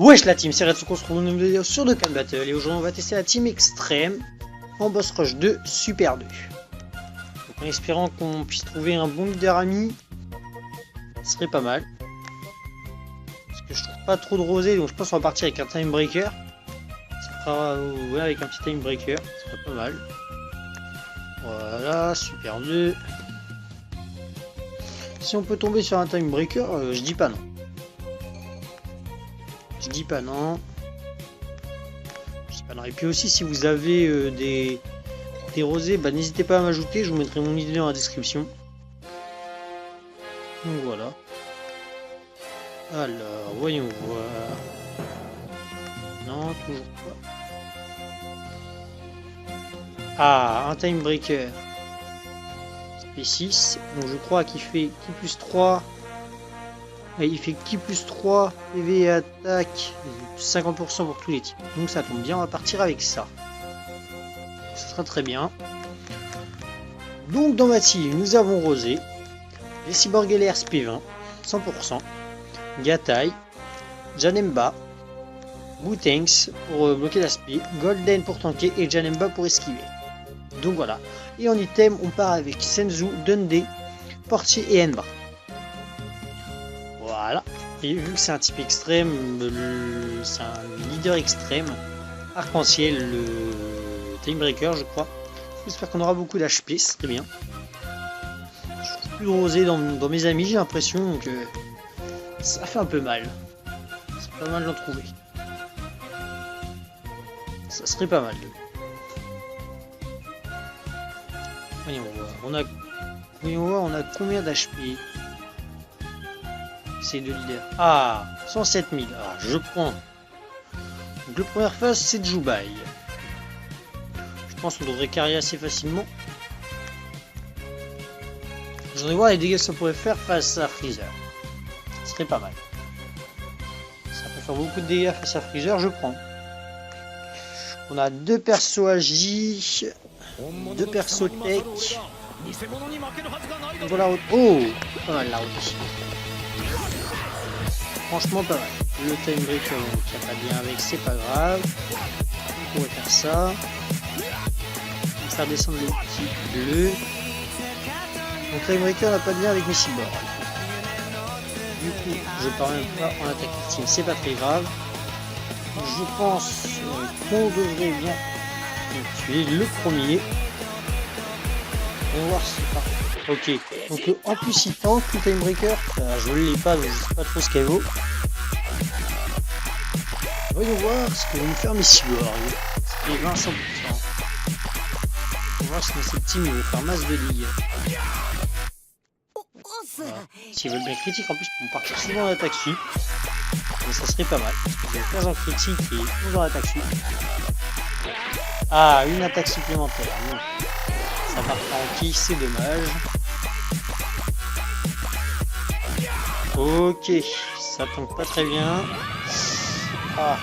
Wesh la team, c'est Red on se retrouve dans une vidéo sur Dokkan Battle et aujourd'hui on va tester la team extrême en boss rush 2 Super 2. Donc en espérant qu'on puisse trouver un bon leader ami, ce serait pas mal. Parce que je trouve pas trop de rosé, donc je pense qu'on va partir avec un time breaker. Ça fera, ouais, avec un petit time breaker, ça serait pas mal. Voilà, Super 2. Si on peut tomber sur un time breaker, je dis pas non. Je dis pas non. Je dis pas non. Et puis aussi, si vous avez des rosés, bah, n'hésitez pas à m'ajouter. Je vous mettrai mon idée dans la description. Donc voilà. Alors, voyons voir. Non, toujours pas. Ah, un time breaker. P6. Donc je crois qu'il fait qui plus 3. Et il fait qui plus 3 PV et attaque, 50% pour tous les types. Donc ça tombe bien, on va partir avec ça. Ça sera très bien. Donc dans ma team, nous avons Rosé, les Cyborg LR SP20, 100%, Gatai, Janemba, Boutenks pour bloquer l'aspect, Golden pour tanker et Janemba pour esquiver. Donc voilà. Et en item, on part avec Senzu, Dundee, Portier et Enba. Voilà, et vu que c'est un type extrême, c'est un leader extrême, arc-en-ciel, le time breaker je crois. J'espère qu'on aura beaucoup d'HP, c'est très bien. Je trouve plus de rosé dans mes amis, j'ai l'impression que ça fait un peu mal. C'est pas mal d'en trouver. Ça serait pas mal. Voyons voir, on a combien d'HP? C'est deux leaders. Ah, 107 000. Ah, je prends. Donc, la première phase, c'est Jubai. Je pense qu'on devrait carrer assez facilement. Je voudrais voir les dégâts que ça pourrait faire face à Freezer. Ce serait pas mal. Ça peut faire beaucoup de dégâts face à Freezer, je prends. On a deux persos AJ, deux persos tech. Voilà. Oh, pas mal la route. Franchement pas mal. Le time breaker qui a pas bien avec, c'est pas grave. On pourrait faire ça. On va faire descendre les petits bleus. Mon time breaker n'a pas bien avec mes cyborgs. Du coup, je parviens pas en attaque ultime, c'est pas très grave. Je pense qu'on devrait bien tuer le premier. On va voir si c'est parfait. Ok, donc en plus il tank le time breaker, je ne l'ai pas donc je sais pas trop ce qu'elle vaut. Voyons voir ce que vont me faire mes cyborgs. C'est 20-100%. On va voir si dans cette team ils vont faire masse de dégâts. Voilà. S'ils veulent bien critique en plus ils vont partir souvent en attaque sup. Mais ça serait pas mal. Ils ont 15 en critique et 11 en attaque sup. Ah, une attaque supplémentaire. Non. Ça part pas en kill, c'est dommage. Ok, ça tombe pas très bien. Ah.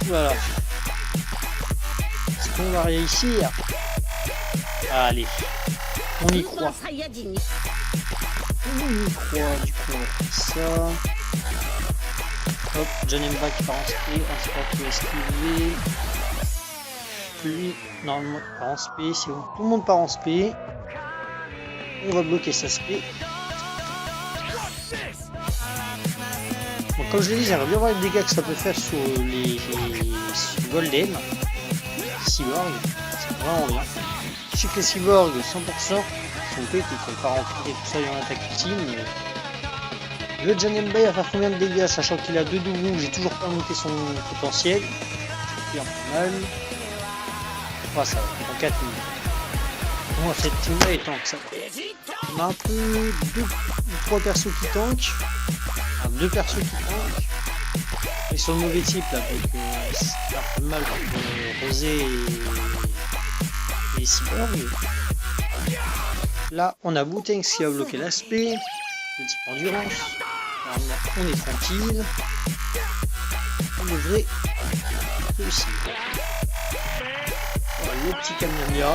Voilà. Est-ce qu'on va réussir? Allez, on y croit. On y croit, du coup on va faire ça. Hop, Janemba qui part en spé, un sport qui va esquiver. Lui, normalement, part en spé, c'est bon. Tout le monde part en spé. On va bloquer sa spé. Bon, comme je l'ai dit, j'aimerais bien voir les dégâts que ça peut faire sur les Golden. Cyborg, c'est vraiment bien. Je sais que les Cyborg 100% sont pétés, qui sont pas remplis et tout ça en attaque ultime. Le Janemba va faire combien de dégâts, sachant qu'il a deux doublons, j'ai toujours pas monté son potentiel. C'est un peu mal. Oh, ça va, en 4 minutes. Bon, cette team là est tank, ça va. On a un peu 2 ou 3 persos qui tankent. Enfin, 2 persos qui tankent. Ils sont mauvais type là, donc c'est un peu mal pour Rosé et Cyborg. Là, on a Boutenks qui a bloqué l'aspect. Le type endurance. Normalement, on est tranquille. On devrait réussir. Le petit Kamiyamia.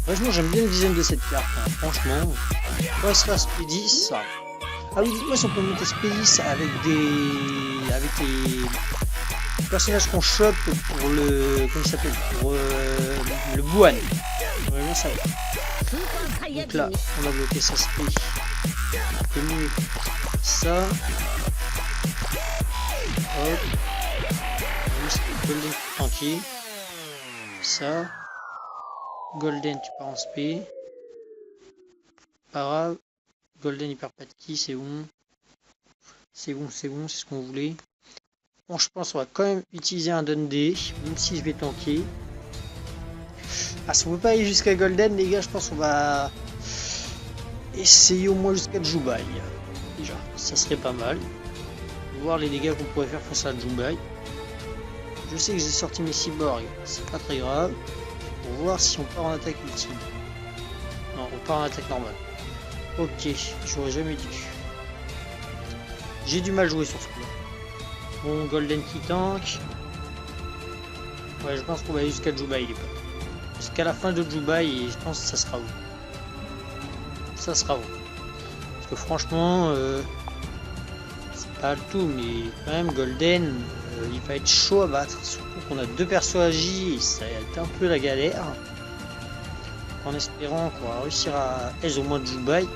Franchement j'aime bien le design de cette carte, hein. Franchement. Quand elle sera SP10, Ah oui, dites-moi si on peut monter ce pays avec des... avec les personnages qu'on chope pour le... comment il s'appelle? Pour le Buan. On va bien savoir. Donc là, on a bloqué ça, c'est pays. Connu ça. Hop. Juste Golden tranquille. Ça. Golden, tu pars en SP. Pas grave. Golden, il perd pas de qui, c'est bon. C'est bon, c'est bon, c'est ce qu'on voulait. Bon, je pense qu'on va quand même utiliser un Dundee, même si je vais tanker. Ah, si on veut pas aller jusqu'à Golden, les gars, je pense qu'on va essayer au moins jusqu'à Jubai. Déjà, ça serait pas mal. Voir les dégâts qu'on pourrait faire face à Jubai. Je sais que j'ai sorti mes cyborgs, c'est pas très grave. Pour voir si on part en attaque ultime. Non, on part en attaque normale. Ok, j'aurais jamais dû. J'ai du mal joué sur ce coup-là. Bon, Golden qui tank. Ouais, je pense qu'on va aller jusqu'à Jubai, les potes. Jusqu'à la fin de Jubai, et je pense que ça sera où. Ça sera où. Parce que franchement, c'est pas le tout, mais quand même, Golden, il va être chaud à battre. Surtout qu'on a deux persos agis, ça a été un peu la galère. En espérant qu'on va réussir à aise au moins de Jubai.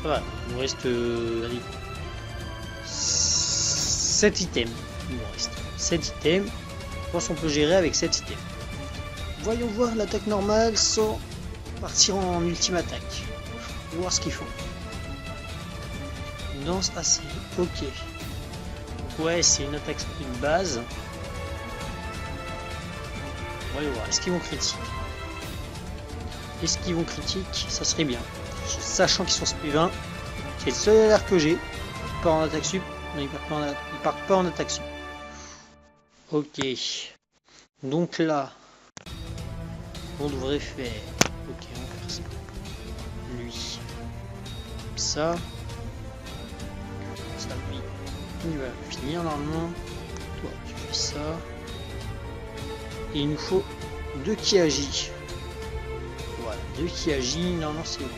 Ça va, il nous reste allez, 7 items. Il nous reste 7 items. Je pense qu'on peut gérer avec 7 items. Voyons voir l'attaque normale sans partir en ultime attaque. On va voir ce qu'ils font. Une danse assez. Ok. Donc ouais, c'est une attaque sprint base. Voyons voir. Est-ce qu'ils vont critique? Est-ce qu'ils vont critique? Ça serait bien. Sachant qu'ils sont SP20. C'est le seul alerte que j'ai. Ils partent en attaque sup. Non, ils partent pas en attaque sup. Ok. Donc là, on devrait faire. Ok, on va faire ça. Lui. Ça. Ça, lui. Il va finir normalement. Toi, tu fais ça. Et il nous faut 2 qui agit. Voilà, 2 qui agit. Normalement, c'est bon.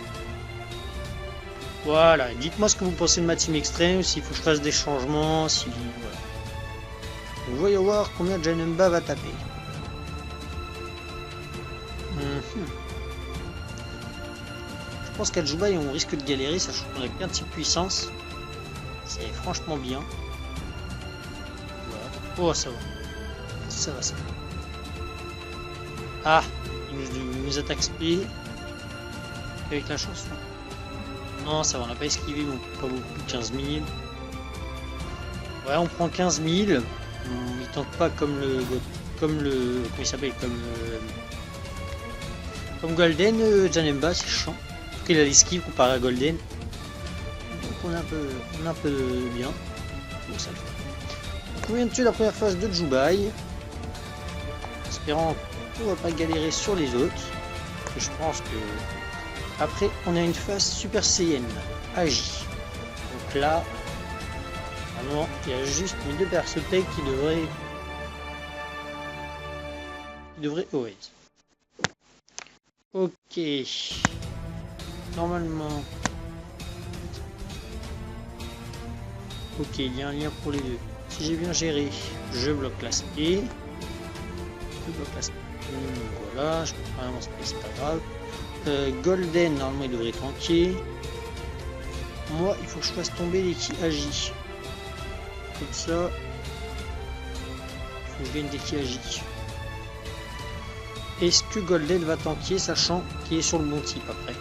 Voilà, dites-moi ce que vous pensez de ma team extrême, s'il faut que je fasse des changements, si... Voilà. Donc, voyons voir combien Janemba va taper. Je pense qu'à Jubai, on risque de galérer, sachant qu'on a plein de types puissance. C'est franchement bien. Voilà. Oh, ça va. Ça va, ça va. Ah, il nous attaque speed. Avec la chance, non? Non, ça va, on n'a pas esquivé, mais pas beaucoup, 15 000. Ouais, on prend 15 000. Il tente pas comme le... comment il s'appelle? Comme Golden, Janemba, c'est chiant. Parce qu'il a l'esquive comparé à Golden. Donc on est un peu bien. Donc ça le fait. Donc on vient de tuer la première phase de Jubai. Espérant qu'on va pas galérer sur les autres. Parce que je pense que... Après, on a une phase Super Saiyan, Agi. Donc là, vraiment, il y a juste mes 2 persos tech qui devraient OS. Ok. Normalement. Ok, il y a un lien pour les deux. Si j'ai bien géré, je bloque l'aspect. Je bloque l'aspect. Voilà, je peux pas avancer, c'est pas grave. Golden, normalement il devrait tanker. Moi, il faut que je fasse tomber les qui agit. Comme ça, il faut que je gagne des qui agit. Est-ce que Golden va tanker, sachant qu'il est sur le bon type après?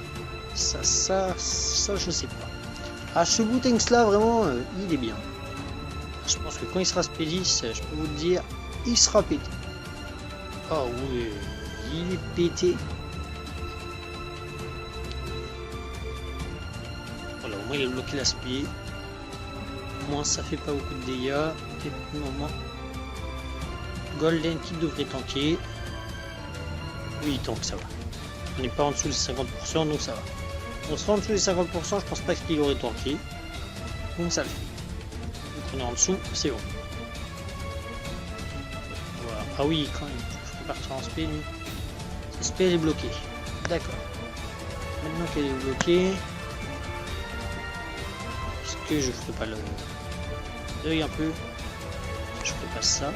Ça, je sais pas. Ah, ce Boutenx là, vraiment, il est bien. Je pense que quand il sera Spédis, je peux vous le dire, il sera pété. Oh oui, il est pété. Voilà, au moins il a bloqué l'aspect. Au moins ça fait pas beaucoup de dégâts. Et pour le moment, Golden qui devrait tanker. Oui, il tank, ça va. On n'est pas en dessous des 50%, donc ça va. On sera en dessous des 50%, je pense pas qu'il aurait tanké. Donc ça le fait. Donc on est en dessous, c'est bon. Voilà. Ah oui, quand même, je peux partir en SP, lui. SP, elle est bloquée. D'accord. Maintenant qu'elle est bloquée, que je ferai pas le deuil un peu? Je ferai pas ça.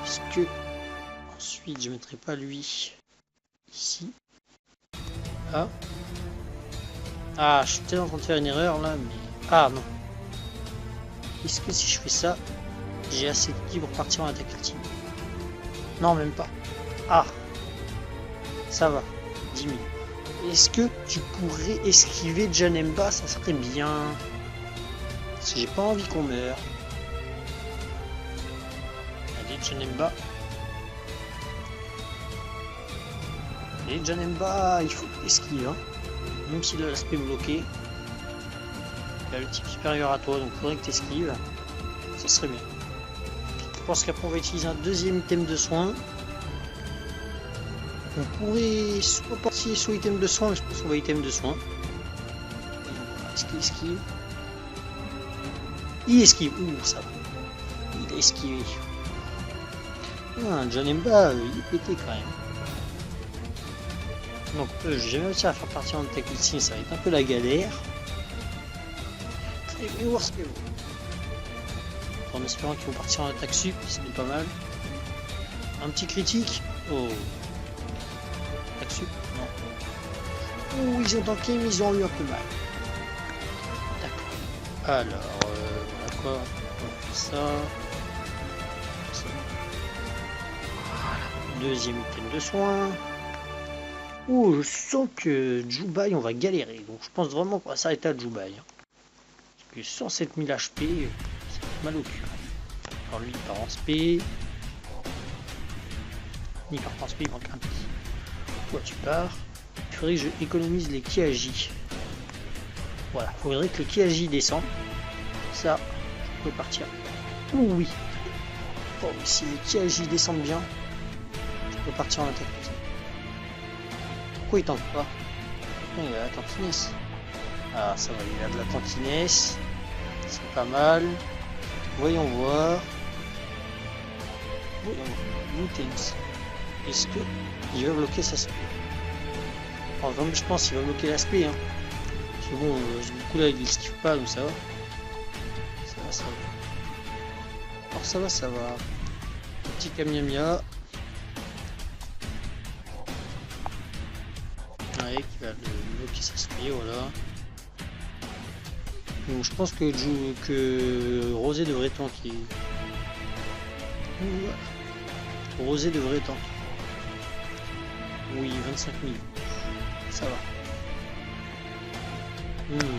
Est-ce que ensuite je mettrai pas lui ici? Ah, je suis peut-être en train de faire une erreur là, mais ah non. Est-ce que si je fais ça, j'ai assez de qui pour partir en attaque ultime? Non, même pas. Ah, ça va. 10 000. Est-ce que tu pourrais esquiver Janemba? Ça serait bien. Parce que j'ai pas envie qu'on meure. Allez, Janemba. Allez, Janemba, il faut esquiver. Hein. Même s'il a l'aspect bloqué. Il a le type supérieur à toi, donc il faudrait que tu esquives. Ça serait bien. Je pense qu'après on va utiliser un deuxième item de soin. On pourrait soit partir soit item de soin, mais je pense qu'on va item de soin. Est-ce qu'il esquive? Il esquive. Ouh, ça va. Il a esquivé. Ah, Janemba, il est pété quand même. Donc, j'ai jamais réussi à faire partir en attaque ultime, ça va être un peu la galère. Très bien, voir ce que en espérant qu'ils vont partir en attaque sup, c'est pas mal. Un petit critique. Oh. Attaque sup? Non. Oh, ils ont tanké, mais ils ont eu un peu mal. D'accord. Alors, voilà quoi. On fait ça. Voilà. Deuxième item de soin. Oh, je sens que Jubai, on va galérer. Donc, je pense vraiment qu'on va s'arrêter à Jubai. Parce que 107 000 HP, c'est mal au cul. Alors, lui, il part en SP. Il part en SP, il manque un petit. Toi, tu pars. Il faudrait que je économise les Kiaji. Voilà, il faudrait que le Kiaji descende. Ça, je peux partir. Oh oui. Oh, si les Kiaji descendent bien, je peux partir en attaque. Pourquoi il tente pas? Il a la tankiness. Ah, ça va, il a de la tankiness. C'est pas mal. Voyons voir. Mutants. Est-ce que il va bloquer sa spé? Oh, vraiment, je pense qu'il va bloquer la spé. Hein. C'est bon, j'ai beaucoup là, il esquive pas, donc ça va. Ça va, ça va. Alors ça va, ça va. Petit Kamiamia. Ouais, qui va le bloquer sa spé, voilà. Donc je pense que Rosé devrait tanker. Rosé devrait tanker. Oui, 25 000. Ça va.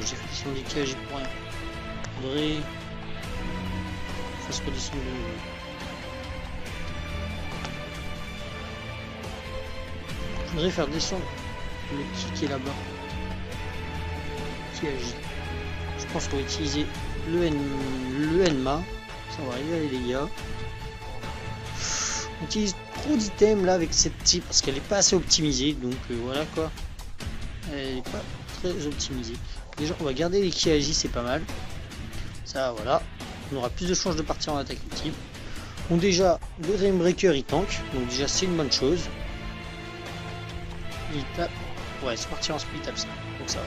J'ai fait descendre des cages pour rien. Faudrait fasse redescendre de nouveau. Je voudrais faire descendre le qui est là-bas. Qui agit. Je pense qu'on va utiliser le Enma. Ça va arriver les dégâts. On utilise trop d'items là avec cette type parce qu'elle n'est pas assez optimisée. Donc voilà quoi. Elle n'est pas très optimisée. Déjà on va garder les qui agit, c'est pas mal. Ça voilà. On aura plus de chances de partir en attaque ultime. Donc déjà le Dreambreaker il tank. Donc déjà c'est une bonne chose. Il tape. Ouais c'est parti en speed, il tape ça. Donc ça va.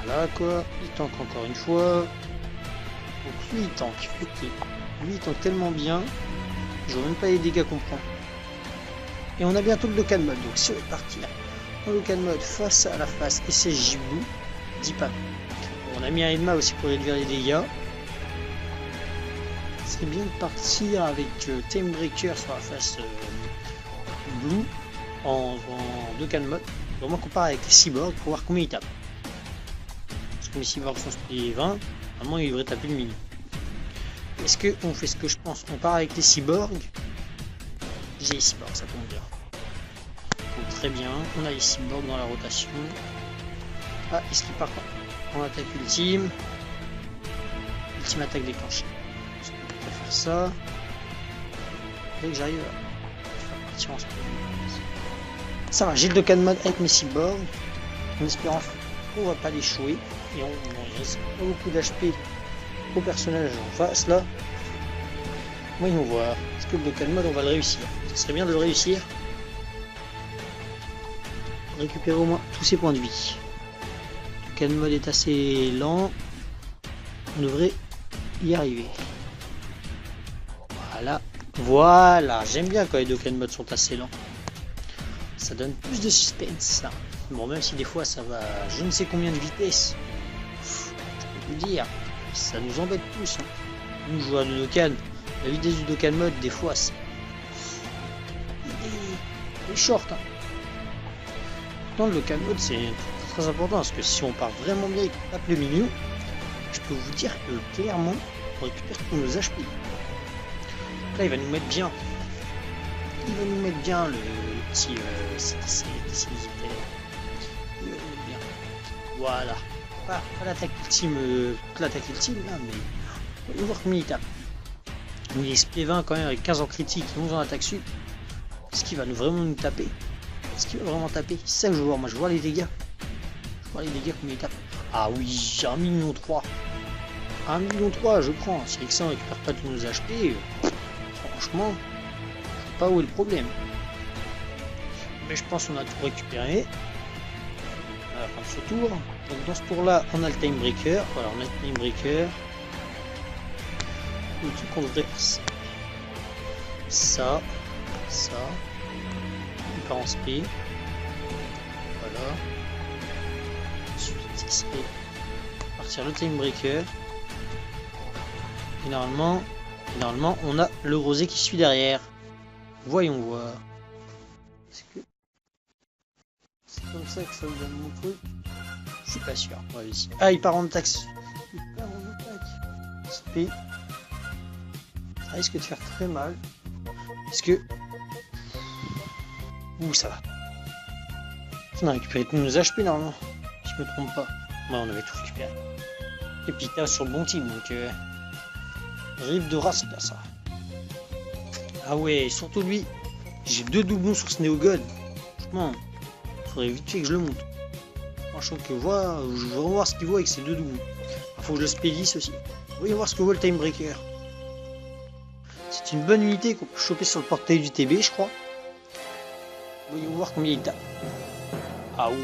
Voilà quoi, il tank encore une fois. Donc lui il tank, ok. Lui il tank tellement bien, je vois même pas les dégâts qu'on prend. Et on a bientôt le Dokkan mode, donc si on est parti là, en Dokkan mode face à la face SSJ Blue, dis pas. On a mis un Enma aussi pour réduire les dégâts. Ce serait bien de partir avec Dreambreaker sur la face Blue en Dokkan mode. Vraiment qu'on part avec les cyborgs pour voir combien ils tapent. Les cyborgs sont split 20, normalement il devrait taper le mini. Est-ce qu'on fait ce que je pense? On part avec les cyborgs. J'ai les cyborgs, ça tombe bien. Donc, très bien, on a les cyborgs dans la rotation. Ah, est-ce qu'il part en attaque ultime? Ultime attaque déclenchée. On peut faire ça. Dès que j'arrive à faire partir en split. Ça va, j'ai le Dokkan mode avec mes cyborgs. En espérant qu'on va pas l'échouer. Et on reste pas beaucoup d'HP au personnage en face là. Voyons voir. Est-ce que le Dokkan mode on va le réussir? Ce serait bien de le réussir. récupérer au moins tous ses points de vie. Le can mode est assez lent. On devrait y arriver. Voilà. Voilà. J'aime bien quand les Dokkan modes sont assez lents. Ça donne plus de suspense. Ça. Bon, même si des fois ça va à je ne sais combien de vitesse. Je peux vous dire. Ça nous embête tous. Hein. Nous, joueurs de Dokkan, la vitesse du Dokkan mode, des fois, c'est short. Hein. Pourtant, le Dokkan mode, c'est très important parce que si on part vraiment bien et qu'on tape le milieu, je peux vous dire que clairement, on récupère tous nos HP. Là, il va nous mettre bien. Il va nous mettre bien le petit CTC, il va nous mettre bien. Voilà. Pas l'attaque ultime, là, mais on va voir combien il tape. Il est SP20 quand même avec 15 en critique et 11 en attaque sup. Est-ce qu'il va vraiment nous taper? Est-ce qu'il va vraiment taper? C'est ça que je veux voir. Moi je vois les dégâts. Je vois les dégâts combien il tape. Ah oui, j'ai 1,3 million. 1,3 million je prends. Si avec ça on récupère pas tous nos HP, franchement, je sais pas où est le problème. Mais je pense qu'on a tout récupéré. À la fin de ce tour. Donc dans ce tour là on a le time breaker. Voilà, on a le time breaker. Le truc qu'on devrait ça, il part en SP. Voilà. Ensuite, ça serait partir le time breaker. Et normalement, on a le rosé qui suit derrière. Voyons voir. Est-ce que c'est comme ça que ça vous donne mon truc? Je suis pas sûr. Ouais, ici. Ah, il part en attaque. Il part en attaque. SP. Ça risque de faire très mal. Parce que... Ouh, ça va. On a récupéré tous nos HP normalement. Si je me trompe pas. Ouais, on avait tout récupéré. Et puis t'as sur le bon team, donc... Rive de race, là, ça. Ah ouais, surtout lui. J'ai 2 doublons sur ce Néogod. Franchement, faudrait vite fait que je le monte. Franchement, que je veux voir ce qu'il vaut avec ces 2 doublons. Il faut que je le spédisse aussi. Voyons voir ce que vaut le Time Breaker. C'est une bonne unité qu'on peut choper sur le portail du TB, je crois. Voyons voir combien il tape. Ah oui,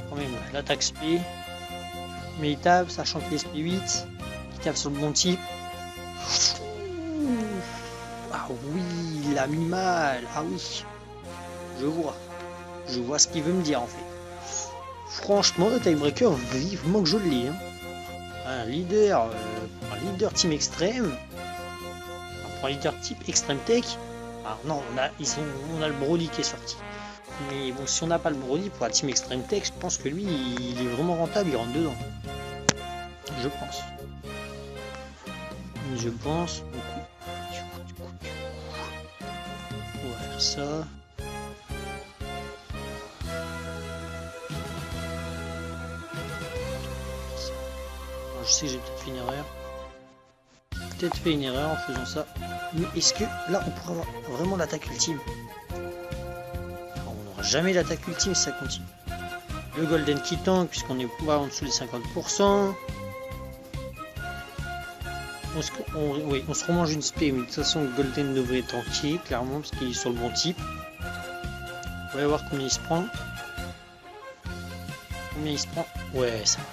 quand même, l'attaque SP. Mais il tape, sachant qu'il est SP8. Il tape sur le bon type. Ah oui, la minimale. Ah oui. Je vois ce qu'il veut me dire en fait. Franchement, le Timebreaker, vivement que je l'ai. Hein. Un leader team extrême. Un leader type extrême tech. Ah non, on a le Broly qui est sorti. Mais bon, si on n'a pas le Broly pour la team extrême tech, je pense que lui, il est vraiment rentable, il rentre dedans. Je pense. On va faire ça. Je sais que j'ai peut-être fait une erreur. En faisant ça. Mais est-ce que là on pourra avoir vraiment l'attaque ultime? On n'aura jamais l'attaque ultime si ça continue. Le Golden qui tank puisqu'on est pas en dessous des 50%. On se remange une spé, mais de toute façon le Golden devrait tanker clairement parce qu'il est sur le bon type. On va voir combien il se prend. Ouais, ça va.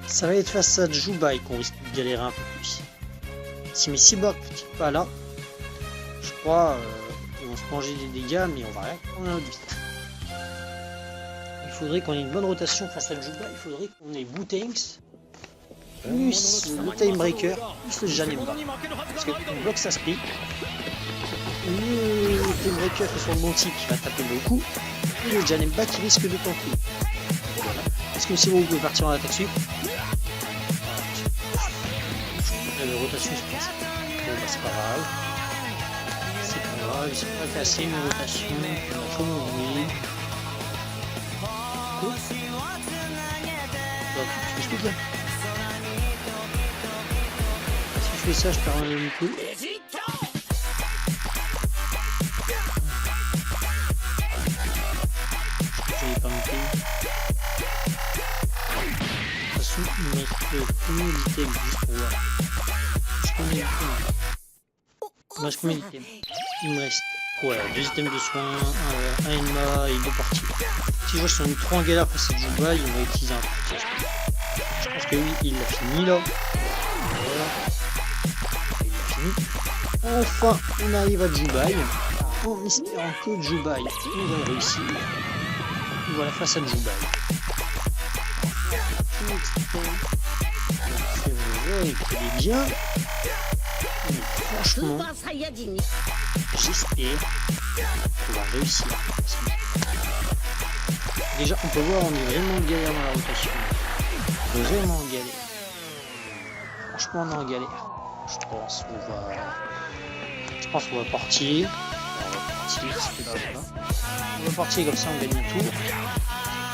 Ça va être face à Jubai qu'on risque de galérer un peu plus. Si mes cyborgs ne tirent pas là, je crois ils vont se manger des dégâts, mais on va rien prendre notre vie. Il faudrait qu'on ait une bonne rotation face à Jubai. Il faudrait qu'on ait Bootanks, plus le Timebreaker, plus le Janemba. Parce qu'on bloque sa split. Le Timebreaker est sur le bon type qui va taper beaucoup. Et le Janemba qui risque de tanker. Voilà. Est-ce que c'est bon, vous pouvez partir en attaque sup? La rotation se passe. Bon bah c'est pas grave. C'est pas cassé une rotation. On a trop oublié. Cool. Donc, je fais bien. Si je fais ça, je perds un même coup. Je vais pas monter. De toute façon, il me reste combien d'items juste pour voir. Il me reste combien d'items? Il me reste Ouais, 2 items de soins, un Enma et 2 parties. Si je vois qu'ils sont trop en galère face à Jubaï, on va utiliser un parti. Je pense que oui, il l'a fini là. Voilà. Il l'a fini. Enfin, on arrive à Jubaï. En espérant que Jubaï nous va réussir. Voilà, face à Jubaï. C'est vrai qu'il est bien. Mais franchement, j'espère qu'on va réussir. Déjà, on peut voir, on est vraiment en galère dans la rotation. Vraiment en galère. Franchement, on est en galère. Je pense qu'on va partir. On va partir comme ça, on gagne un tour.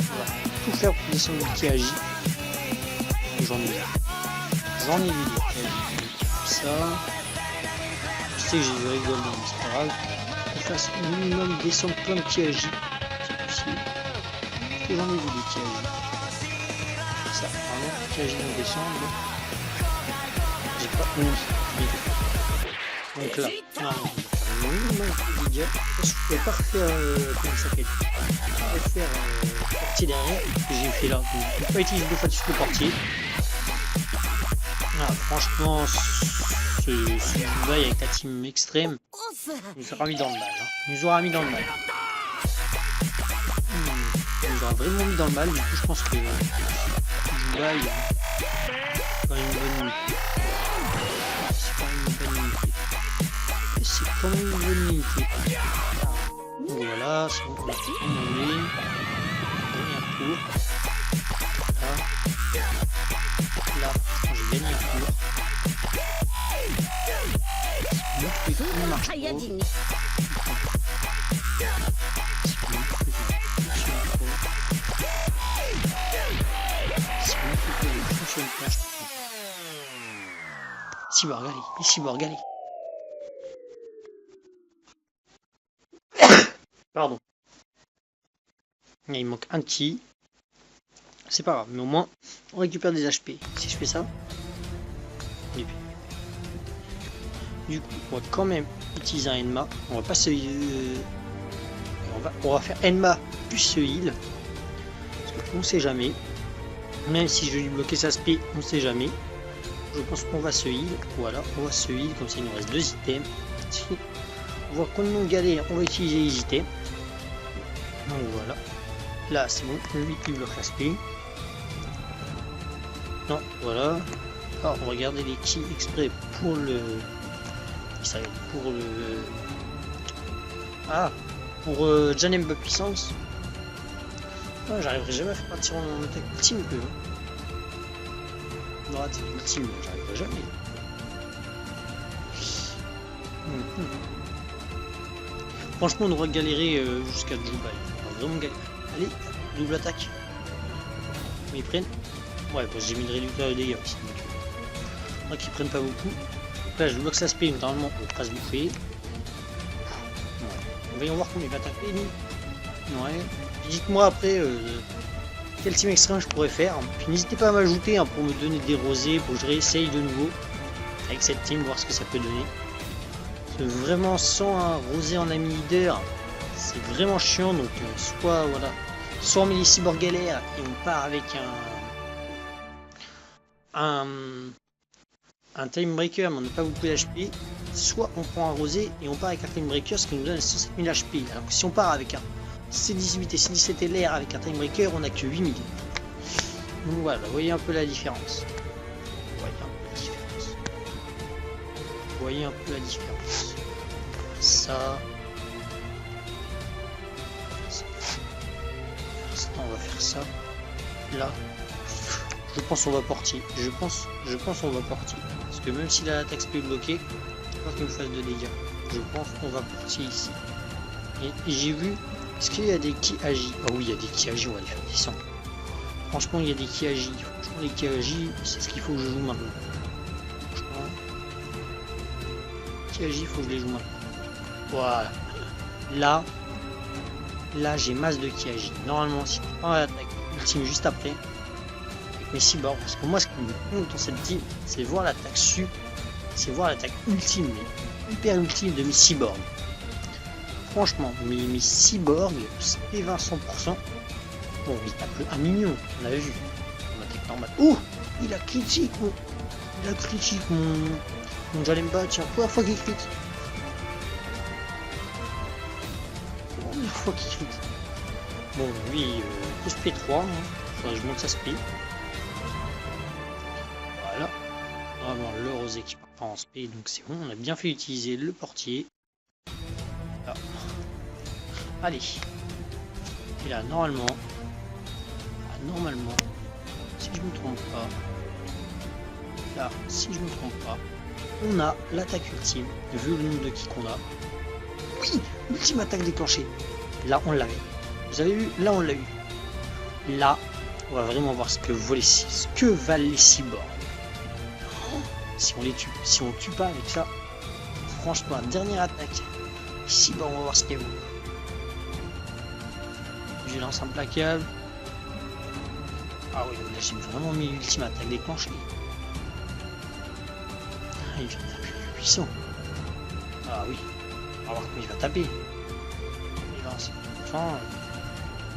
On va tout faire pour descendre le qui agit. J'en ai vu des qui agit. Comme ça. Je sais que j'ai rigolé, mais c'est pas grave. On fasse au minimum descendre plein de qui agit. C'est possible. Parce que j'en ai vu des qui agit. Ça, vraiment, qui agit dans descendre. J'ai pas honte. Donc là, je ne peux pas refaire comment ça s'appelle, refaire portier derrière que j'ai fait là. Donc, je ne peux pas utiliser deux fois de suite le portier. Ah, franchement, ce bail avec la team extrême nous aura mis dans le mal. Hein. Nous aura mis dans le mal. Nous aura vraiment mis dans le mal. Du coup, je pense que ce bail c'est quand même une bonne unité. C'est quand même une bonne unité. Donc voilà, c'est bon, on a tout enlevé. On a gagné un tour. Là, j'ai gagné un tour. On marche pas. Cyborg, allez, les cyborgs, allez. Pardon. Il manque un petit. C'est pas grave, mais au moins on récupère des HP. Si je fais ça. Et puis. Du coup, on va quand même utiliser un Enma. On va pas se. On va faire Enma plus ce heal. Parce qu'on sait jamais. Même si je vais lui bloquer sa spé, on sait jamais. Je pense qu'on va se heal. Voilà, on va se heal. Comme ça, il nous reste 2 items. On voit qu'on nous galère, on va utiliser les items. Donc voilà. Là, c'est bon. Lui, il bloque la spé. Non, voilà. Alors, on va garder les ki exprès pour le. Pour le. Ah, pour Janemba puissance. Ah, j'arriverai jamais à faire partir en attaque ultime que. Non, attaque ultime, j'arriverai jamais. Franchement, on aura galéré jusqu'à Jubaï. On va vraiment galérer. Allez, double attaque. Mais ils prennent. Ouais, parce que j'ai mis le réducteur de dégâts aussi. Donc ils prennent pas beaucoup. Là, je bloque sa spé, normalement, on va pas se bouffer. Ouais. Voyons voir combien il va taper, nous. Ouais. Dites-moi après quel team extrême je pourrais faire. Puis n'hésitez pas à m'ajouter pour me donner des rosés, pour que je réessaye de nouveau avec cette team, voir ce que ça peut donner. Parce que vraiment, sans un rosé en ami leader, c'est vraiment chiant. Donc, soit voilà, soit on met les cyborgs galères et on part avec un time breaker, mais on n'a pas beaucoup d'HP. Soit on prend un rosé et on part avec un time breaker, ce qui nous donne 107 000 HP. Alors que si on part avec un C18 et C17 LR avec un time breaker, on n'a que 8000. Donc voilà, vous voyez un peu la différence. Vous voyez un peu la différence. Ça. On va faire ça. Là. Je pense qu'on va portier. Je pense qu'on va portier. Parce que même si l'attaque peut bloquer, je pense qu'il me fasse de dégâts. Je pense qu'on va portier ici. Et j'ai vu. Est-ce qu'il y a des qui agit? Ah oui, il y a des qui agit, on va les faire descendre. Franchement, il y a des qui agit. Franchement, les qui agit, c'est ce qu'il faut que je joue maintenant. Franchement. Qui agit, il faut que je les joue maintenant. Voilà. Là, j'ai masse de qui agit. Normalement, si on prend l'attaque ultime juste après, avec mes cyborgs, parce que moi, ce qui me compte dans cette team, c'est voir l'attaque c'est voir l'attaque ultime, mais hyper ultime de mes cyborgs. franchement, mes cyborgs, SP20 100%. Bon, il tape le 1 million, on l'a vu. On a été normal. Oh, il a critique, mon Jalemba, tiens, première fois qu'il critique. Première fois qu'il critique. Bon, lui, SP 3, hein. Faudrait que je monte sa SP. Voilà. On va avoir le rosé qui part pas en SP, donc c'est bon, on a bien fait utiliser le portier. Là. Allez. Et là, normalement, si je me trompe pas, là, si je me trompe pas, on a l'attaque ultime, vu le nombre de kills qu'on a. Oui, ultime attaque déclenchée. Là, on l'avait. Vous avez vu? Là, on l'a eu. Là, on va vraiment voir ce que valent les cyborgs. Oh, si on les tue, si on tue pas avec ça, franchement, dernière attaque. Les cyborgs, on va voir ce qu'elles vaut. Violence implacable. Ah oui, là j'ai vraiment mis l'ultime attaque déclenchée. Ah, il va taper plus puissant. Ah oui, on va voir comment il va taper. Violence. Enfin,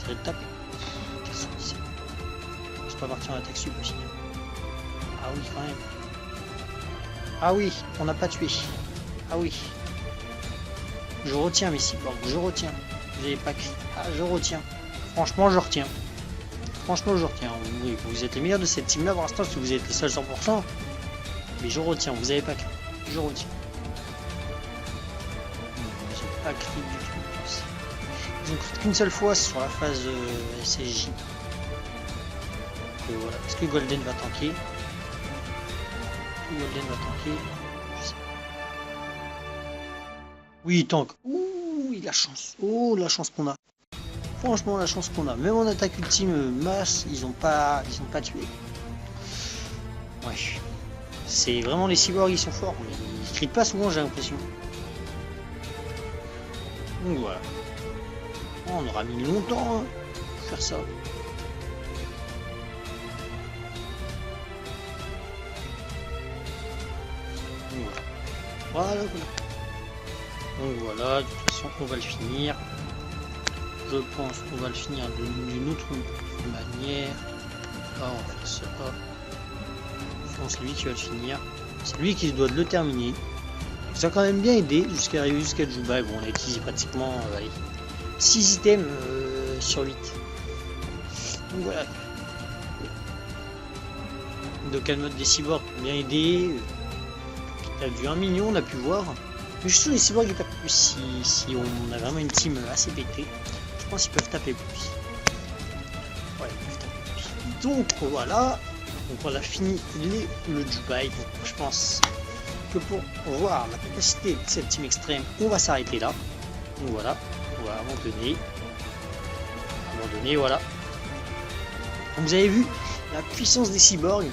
il de taper. 417. Je peux pas partir en attaque sub aussi. Ah oui, quand même. Ah oui, on n'a pas tué. Ah oui. Je retiens mes cyborgs, je retiens. Vous n'avez pas crié. Ah, je retiens. Franchement, je retiens. Oui, vous êtes les meilleurs de cette team là pour l'instant, si vous êtes les seuls 100%. Mais je retiens, vous avez pas crié. Je retiens. J'ai pas crié du tout. Ils ont crié qu'une seule fois sur la phase SSJ. Voilà. Est-ce que Golden va tanker? Je sais pas. Oui, il tank. Ouh, il a chance. Oh, la chance qu'on a. Franchement, la chance qu'on a. Même en attaque ultime masse, ils ont pas tué. Ouais. C'est vraiment les cyborgs, ils sont forts. Mais ils crient pas souvent, j'ai l'impression. Donc voilà. Oh, on aura mis longtemps pour faire ça. Voilà. Donc voilà, de toute façon, on va le finir. Je pense qu'on va le finir d'une autre manière. Là, on va faire ça. Je pense que c'est lui qui va le finir. C'est lui qui doit le terminer. Ça a quand même bien aidé jusqu'à arriver jusqu'à Juba. Bon, on a utilisé pratiquement 6 items sur 8. Donc voilà. Donc, à mode des cyborgs bien aidé. Il a vu 1 million, on a pu voir. Mais je suis sûr les cyborgs ils tapent plus si on a vraiment une team assez pétée. Je pense qu'ils peuvent taper plus. Ouais, ils peuvent taper plus. Donc voilà. Donc on a fini le Dubaï. Donc je pense que pour voir la capacité de cette team extrême, on va s'arrêter là. Donc voilà. On va abandonner. Voilà. Donc vous avez vu la puissance des cyborgs.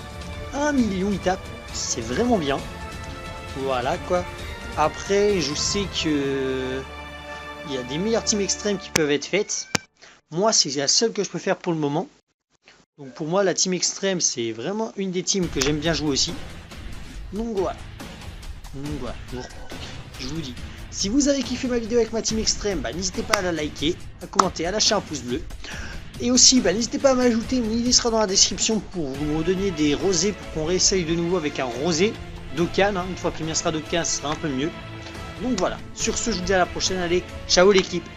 1 million ils tapent. C'est vraiment bien. Voilà quoi. Après, je sais que il y a des meilleures teams extrêmes qui peuvent être faites. Moi, c'est la seule que je peux faire pour le moment. Donc pour moi, la team extrême, c'est vraiment une des teams que j'aime bien jouer aussi. Donc voilà. Je vous dis, si vous avez kiffé ma vidéo avec ma team extrême, n'hésitez pas à la liker, à commenter, à lâcher un pouce bleu. Et aussi, n'hésitez pas à m'ajouter, mon idée sera dans la description pour vous donner des rosés pour qu'on réessaye de nouveau avec un rosé. Dokkan, une fois que le mien sera Dokkan, ce sera un peu mieux. Donc voilà, sur ce je vous dis à la prochaine, allez, ciao l'équipe.